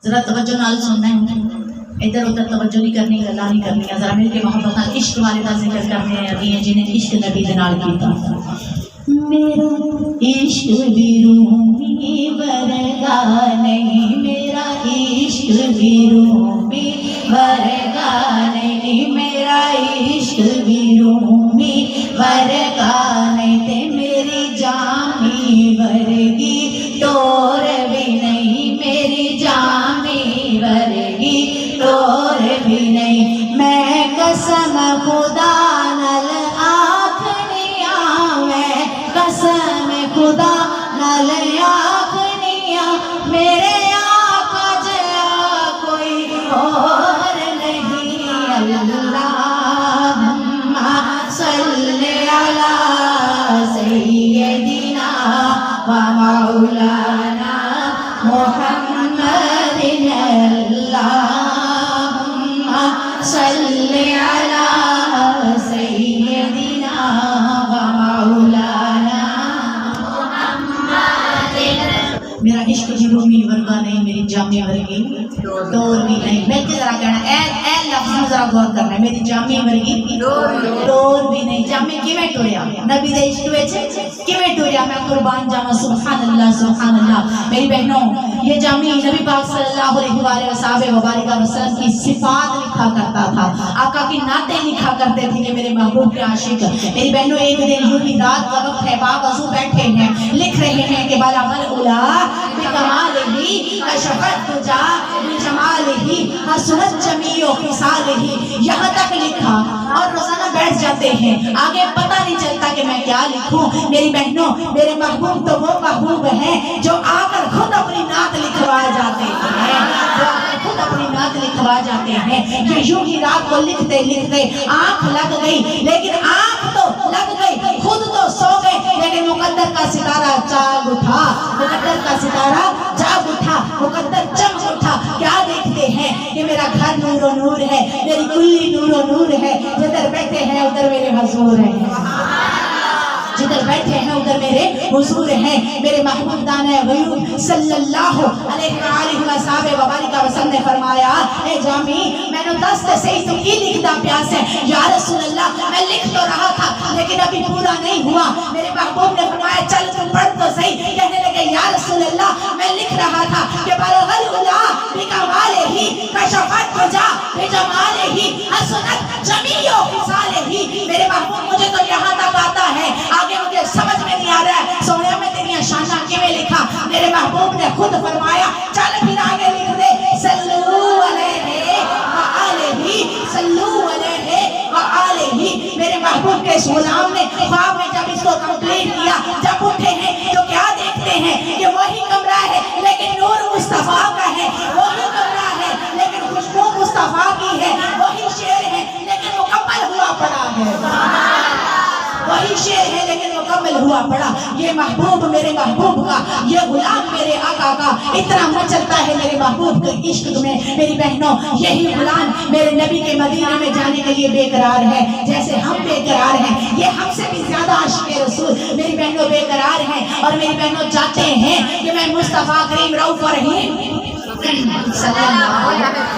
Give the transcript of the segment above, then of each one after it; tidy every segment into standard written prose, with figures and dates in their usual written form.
ذرا توجہ نال سننا ہے، ادھر ادھر توجہ نہیں کرنی، گلا نہیں کرنی، ذرا مل کے محبت نال عشق والے دا ذکر کرنے ہیں جنہیں عشق نبی دے نال کیتا۔ میرا عشق بھی رومی ورگا نہیں، میرا عشق بھی رومی ورگا نہیں، میرا عشق بھی رومی ورگا نہیں، تے میری جامی ورگی ٹور بھی نہیں، میری جامی ورگی ٹور بھی نہیں، میں قسم خدا نال آکھنیاں، میں قسم خدا نال آکھنیاں، میرے آقا جیا کوئی اور نہیں، اللہم صلی علی سیدنا و مولانا محمد، اللہم صلی علی سیدنا و مولانا محمد۔ میرا عشق بھی رومی ورگا نہیں، میری جامی ورگی ڈور بھی نہیں۔ میں ذرا کہنا اے لفظ میں ذرا غور کرنا ہے، میری جامی ورگی ڈور بھی نہیں۔ جامی کیویں ٹوریا نبی دے عشق وچ، کیویں ٹوریا؟ میں قربان جاواں، سبحان اللہ سبحان اللہ۔ میری بہنوں، یہ جامی نبی پاک صلی اللہ علیہ وآلہ وسلم کی صفات لکھا کرتا تھا، آقا کی نعتیں لکھا کرتے تھے کہ میرے محبوب کے عاشق۔ میری بہنوں، ایک دن یوں ہی رات کا وقت ہے، باپ وضو بیٹھے ہیں، لکھ رہے ہیں کہ بلغ العلا بکمالہ کشفت تجا بجمالہ حسنت جمیع خصالہ، یہاں تک لکھا اور روزانہ بیٹھ جاتے ہیں، آگے پتہ نہیں چلتا کہ میں کیا لکھوں۔ میری بہنوں، میرے محبوب تو وہ محبوب ہیں جو آ کر خود اپنی نعت لکھوا جاتے ہیں، جو آ کر خود اپنی نعت لکھوا جاتے ہیں۔ یہ یوں ہی رات کو لکھتے لکھتے آنکھ لگ گئی، لیکن آنکھ تو لگ گئی، خود تو سو گئے، لیکن مقدر کا ستارہ جاگ اٹھا، مقدر کا ستارہ جاگ اٹھا، مقدر چمک اٹھا۔ کیا دیکھتے ہیں کہ میرا گھر نور و نور ہے، میری کلی نور و نور ہے، جدھر بیٹھے ہیں ادھر میرے حضور ہیں، جدھر بیٹھے ہیں ادھر میرے حضور ہیں۔ میرے محبوب دانا غیوب صلی اللہ علیہ وآلہ وسلم نے فرمایا، اے جامی میں نے دست سے ہی تو کی لکھتا پیاس ہے یا رسول اللہ، میں لکھ تو رہا تھا لیکن ابھی پورا نہیں ہوا۔ میرے محبوب نے فرمایا چل تم پڑھ تو صحیح۔ کہنے لگے یا رسول اللہ میں لکھ رہا تھا کہ بلغ العلا بکمالہ کشفت تجا بجمالہ حسنت جمیع خصالہ۔ میرے محبوب مجھے تو یہاں تک آتا ہے، آگے مجھے سمجھ میں نہیں آ رہا ہے، سونے میں تیری شانہ کیویں لکھا؟ میرے محبوب نے خود فرمایا چل پھر آگے لکھ دے، صلو علیہ وآلہ صلو علیہ وآلہ۔ میرے محبوب کے اس غلام نے خواب میں جب اس کو کمپلیٹ کیا، جب اٹھے ہیں تو کیا دیکھتے ہیں کہ وہی کمرہ ہے لیکن نور مصطفیٰ کا ہے، وہی کمرہ ہے لیکن خوشبو مصطفیٰ کی ہے، وہی شعر ہے لیکن مکمل ہوا پڑا ہے، وہی شعر ہے لیکن مکمل ہوا پڑا۔ یہ محبوب میرے محبوب کا، یہ غلام میرے آقا کا اتنا مچلتا ہے میرے محبوب کے عشق میں۔ میری بہنوں، یہی غلام میرے نبی کے مدینے میں جانے کے لیے بے قرار ہے، جیسے ہم بے قرار ہیں، یہ ہم سے بھی زیادہ عاشق رسول میری بہنوں بے قرار ہیں، اور میری بہنوں چاہتے ہیں کہ میں مصطفیٰ کریم رؤوف رحیم صلی اللہ علیہ وآلہ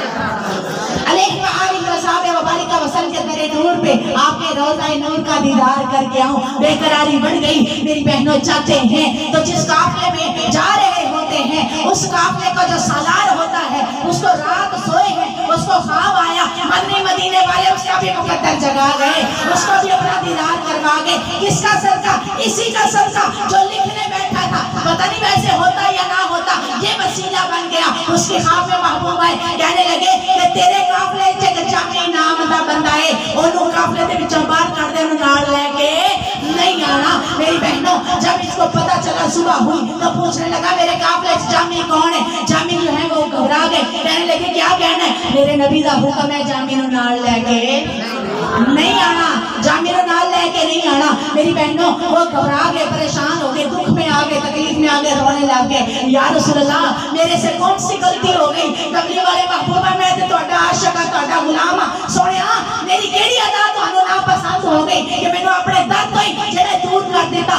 وسلم کے درے نور پہ آپ کے روضہ نور کا دیدار کر کے آؤں۔ بے قراری بڑھ گئی میری بہنوں، چاہتے ہیں تو جس قافلے میں جا رہے ہوتے ہیں اس قافلے کا جو سالار ہوتا ہے اس کو رات سوئے ہیں، اس کو خواب آیا، مدنی مدینے والے اس کا بھی مقدر جگا گئے، اس کو بھی اپنا دیدار کروا گئے۔ کس کا صدقہ؟ اسی کا صدقہ جو لکھنے بیٹھا تھا، پتہ نہیں ویسے ہوتا یا نہ ہوتا، یہ وسیلہ بن گیا۔ اس کے خواب میں محبوب آئے، کہنے لگے کہ تیرے قافلے چ جامی نام دا بندہ ہے، انہوں قافلے دے وچوں باہر کر دے، انہوں نال لے کے نہیں آنا۔ میری بہنوں، جب اس کو پتہ چلا صبح ہوئی تو پوچھنے لگا میرے قافلے چ جامی کون ہے؟ جامی جو ہے وہ گھبرا گئے، کہنے لگے کیا کہنا ہے؟ میرے نبی دا حکم ہے جامی نو نال لے کے نہیں آنا، جامی نو نال لے کے نہیں آنا۔ میری بہنوں، وہ گھبرا گئے، پریشان ہو گئے، دکھ میں آ گئے، تکلیف میں آ گئے، رونے لگ گئے، یا رسول اللہ میرے سے کون سی غلطی ہو گئی؟ کملی والے محبوبہ میں تے تہاڈا عاشق ہاں، تہاڈا غلام ہاں، سونیا میری کیڑی ادا تانوں ناپسند ہو گئی کہ مینوں اپنے در تو ہی جڑے دور کر دیتا۔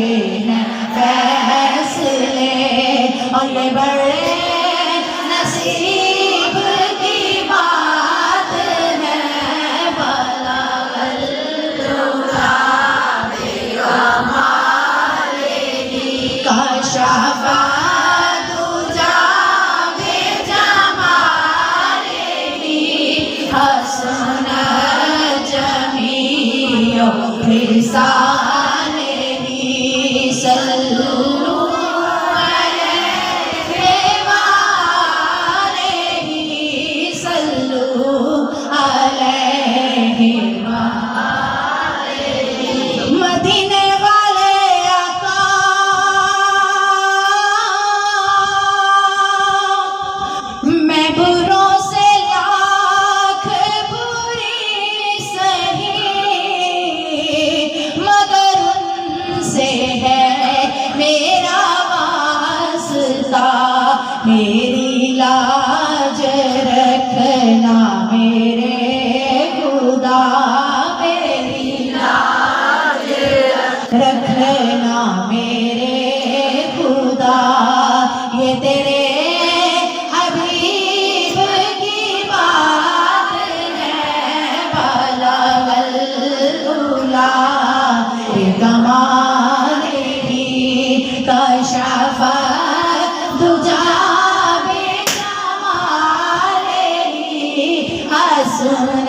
رہے ہیں فیصلے، اور یہ بڑے نصیب کی بات ہے، بلغ العلا بکمالہ کشف الدجی بجمالہ حسنت جمیع خصالہ، صلوا علیہ وآلہ، صلوا علیہ وآلہ۔ مدینے والے آقا میں بروں سے لاکھ بری سہی، مگر ان سے ہے میرا واسطہ، میری لاج رکھنا میرے خدا، میری لاج رکھنا میرے خدا، یہ تیرے حبیب کی بات ہے، بلغ العلا